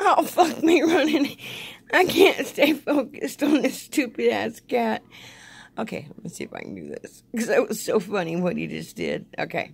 Oh, fuck me running. I can't stay focused on this stupid ass cat. Okay, let's see if I can do this. Because that was so funny what he just did. Okay.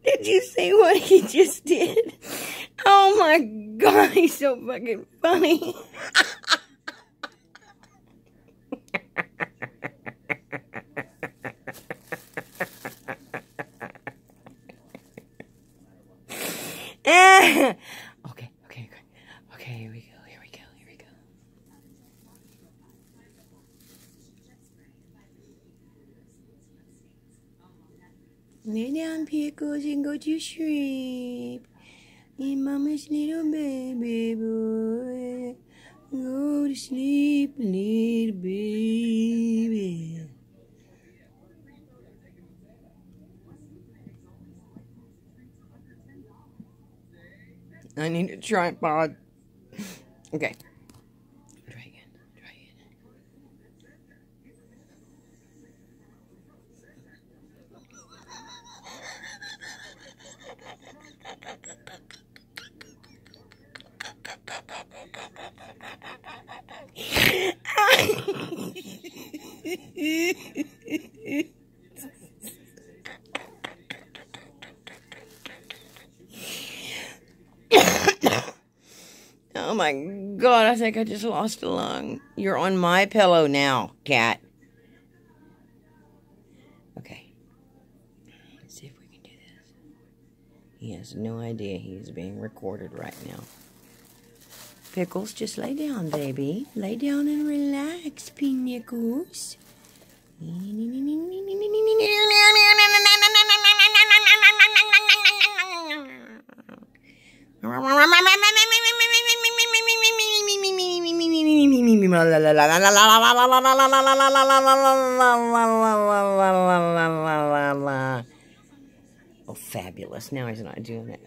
Did you see what he just did? Oh my God, he's so fucking funny. Okay, here we go. Lay down, Pickles, and go to sleep. In Mama's little baby boy. Go to sleep, little baby. I need a tripod. Okay. Try again. Oh my God, I think I just lost a lung. You're on my pillow now, cat. Okay. Let's see if we can do this. He has no idea he's being recorded right now. Pickles, just lay down, baby. Lay down and relax, Pickles. Oh, fabulous. Now he's not doing it.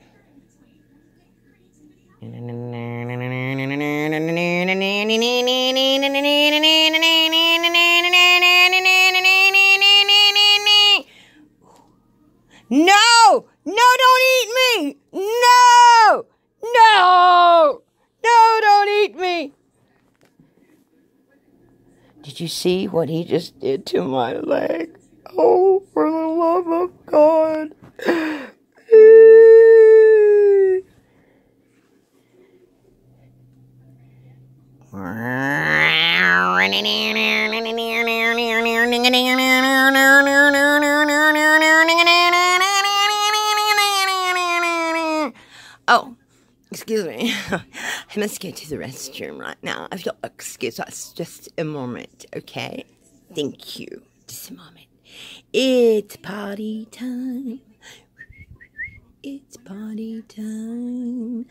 No! No, don't eat me! No! No! No, don't eat me! Did you see what he just did to my leg? Oh, for the love of God. Oh, excuse me. I must go to the restroom right now. If you'll excuse us just a moment, okay? Thank you. Just a moment. It's party time. It's party time.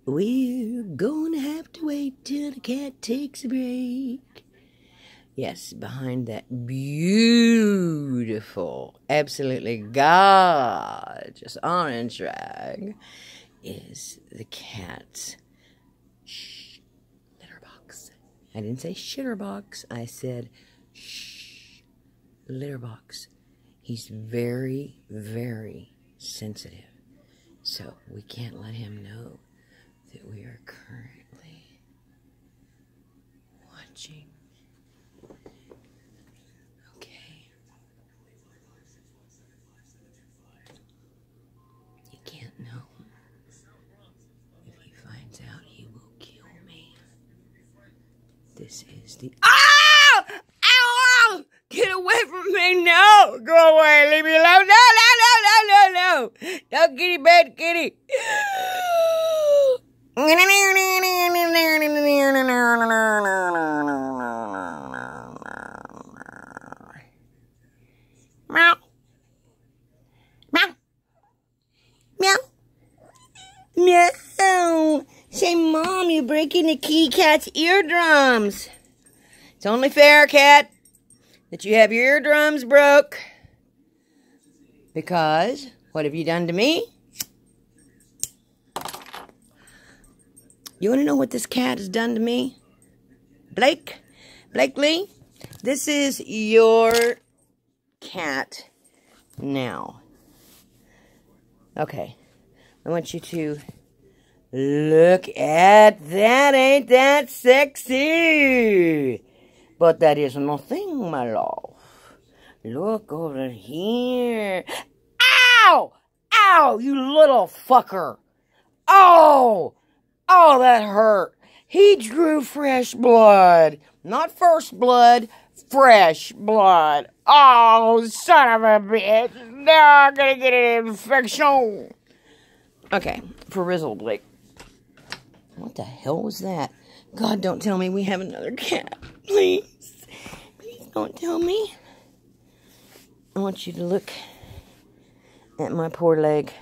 We're gonna have to wait till the cat takes a break. Yes, behind that beautiful, absolutely gorgeous orange rag is the cat's litter box. I didn't say shitter box. I said litter box. He's very, very sensitive. So we can't let him know that we are currently watching. Okay. You can't know. If he finds out, he will kill me. This is the... Ow! Ow! Get away from me! No! Go away! Leave me alone! No! No! No! No! No! No! No, kitty, bad kitty! Hey, Mom, you're breaking the kitty cat's eardrums. It's only fair, Cat, that you have your eardrums broke. Because, what have you done to me? You want to know what this cat has done to me? Blakely, this is your cat now. Okay, I want you to look at that. Ain't that sexy? But that is nothing, my love. Look over here. Ow! Ow, you little fucker. Oh! Oh, that hurt. He drew fresh blood. Not first blood, fresh blood. Oh, son of a bitch. Now I'm gonna get an infection. Okay, for Rizzle, Blake. What the hell was that? God, don't tell me we have another cat. Please. Please don't tell me. I want you to look at my poor leg.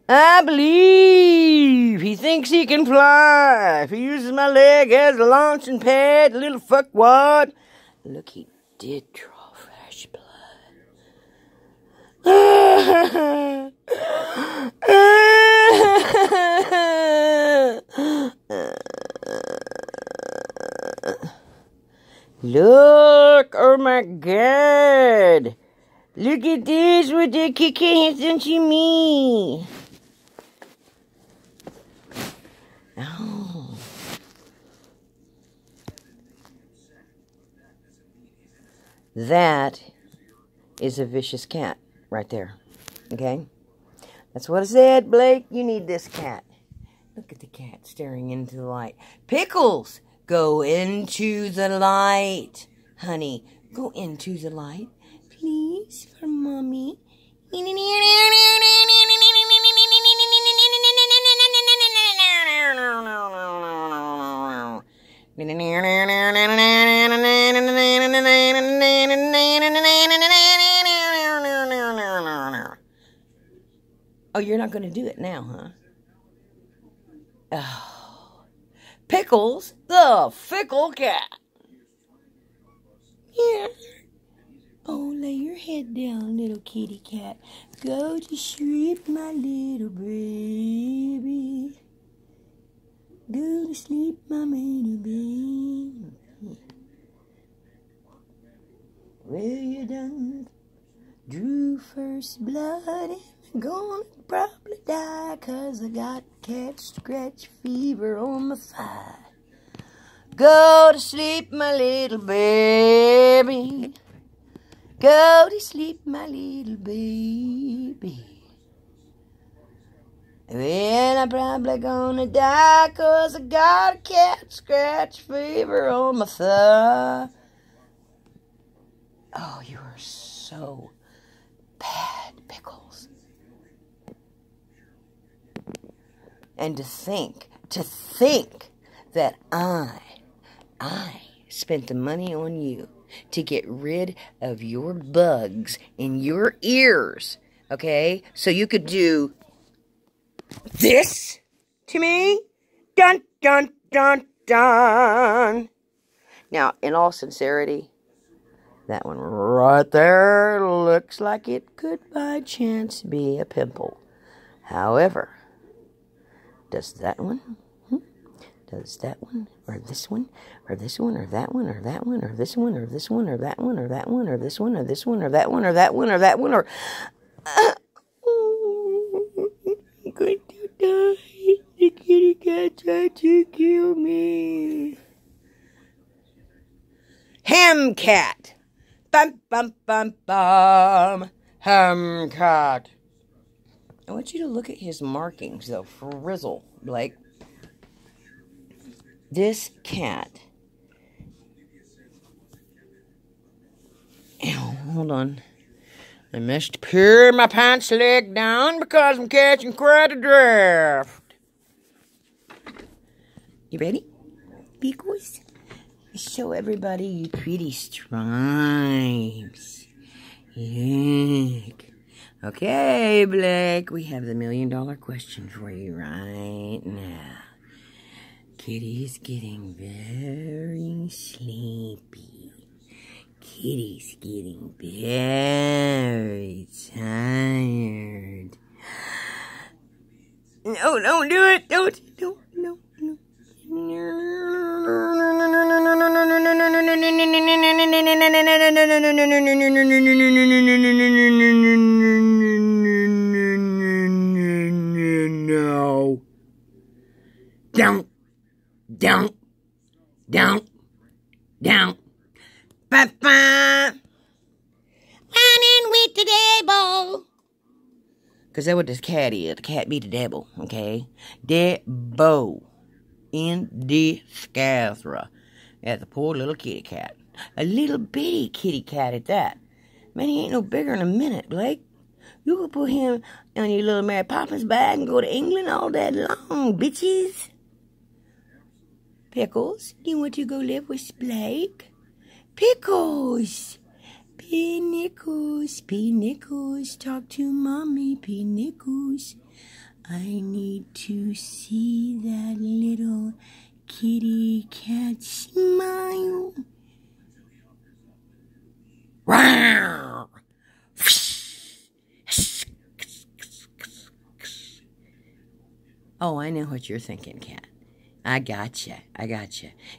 I believe he thinks he can fly. If he uses my leg as a launching pad, little fuckwad. Look, he did draw fresh blood. Look, oh my God. Look at this, what the kick has done to me. Oh. That is a vicious cat right there. Okay? That's what I said, Blake. You need this cat. Look at the cat staring into the light. Pickles, go into the light. Honey, go into the light. Please, for Mommy. Oh, you're not going to do it now, huh? Oh. Pickles, the fickle cat. Yeah. Oh, lay your head down, little kitty cat. Go to sleep, my little baby. Go to sleep, my little baby. Well, you done drew first blood and I'm gonna probably die 'cause I got cat scratch fever on my thigh. Go to sleep, my little baby. Go to sleep, my little baby. Well, I'm probably gonna die 'cause I got a cat scratch fever on my thigh. Oh, you are so bad, Pickles. And to think that I spent the money on you to get rid of your bugs in your ears, okay? So you could do this to me? Dun, dun, dun, dun. Now, in all sincerity, that one right there looks like it could by chance be a pimple. However, does that one? Does that one, or this one, or this one, or that one, or that one, or this one, or this one, or that one, or that one, or this one, or this one, or that one, or that one, or that one, or... I'm going to die. The kitty cat tried to kill me. Ham cat. Bum, bum, bum, bum. Ham cat. I want you to look at his markings, though, for Rizzle, Blake. This cat. Ow, hold on. I must pare my pants leg down because I'm catching quite a draft. You ready? Pickles? Show everybody you pretty stripes. Look. Okay, Blake, we have the $1 million question for you right now. Kitty's getting very sleepy. Kitty's getting very tired. No, don't do it. Don't. No. Don't. Ba-ba. Running with the devil. Because that's what this cat is. The cat be the devil, okay? Devil. In the scazra. That's a poor little kitty cat. A little bitty kitty cat at that. Man, he ain't no bigger in a minute, Blake. You could put him on your little Mary Poppins bag and go to England all day long, bitches. Pickles, you want to go live with Blake? Pickles! P. Nichols, talk to Mommy, P. Nichols. I need to see that little kitty cat smile. Wow! Oh, I know what you're thinking, cat. I gotcha.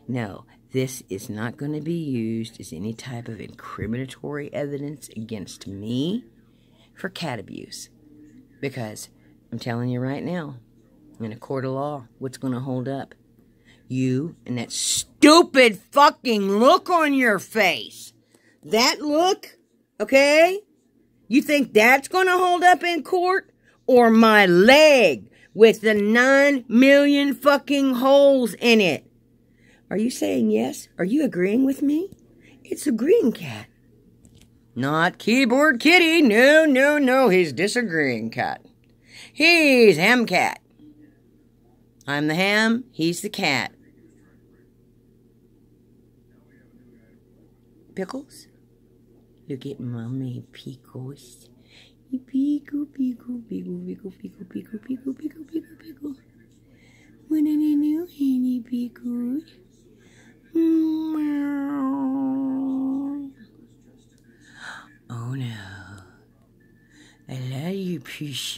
No, this is not going to be used as any type of incriminatory evidence against me for cat abuse. Because I'm telling you right now, in a court of law, what's going to hold up? You and that stupid fucking look on your face. That look, okay? You think that's going to hold up in court? Or my leg with the 9 million fucking holes in it? Are you saying yes? Are you agreeing with me? It's a green cat. Not keyboard kitty. No. He's disagreeing cat. He's ham cat. I'm the ham. He's the cat. Pickles? Look at Mommy Pickles. Pickle. What do you know, Henny Pickles? Oh no. I love you, precious.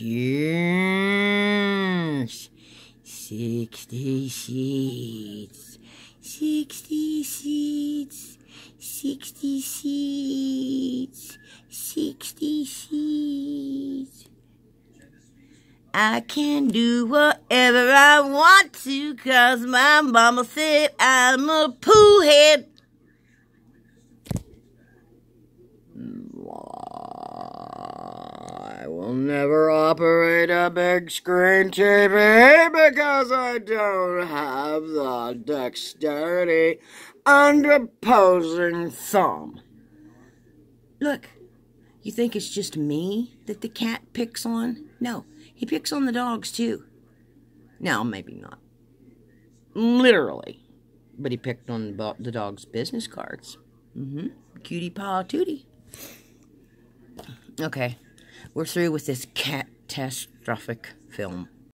60 seeds. 60 seeds. 60 seeds. 60 seeds. I can do whatever I want to, 'cause my mama said I'm a poo head. I will never operate a big screen TV because I don't have the dexterity and opposing thumb. Look, you think it's just me that the cat picks on? No, he picks on the dogs too. No, maybe not. Literally. But he picked on the dog's business cards. Cutie paw tootie. Okay, we're through with this cat-tastrophic film.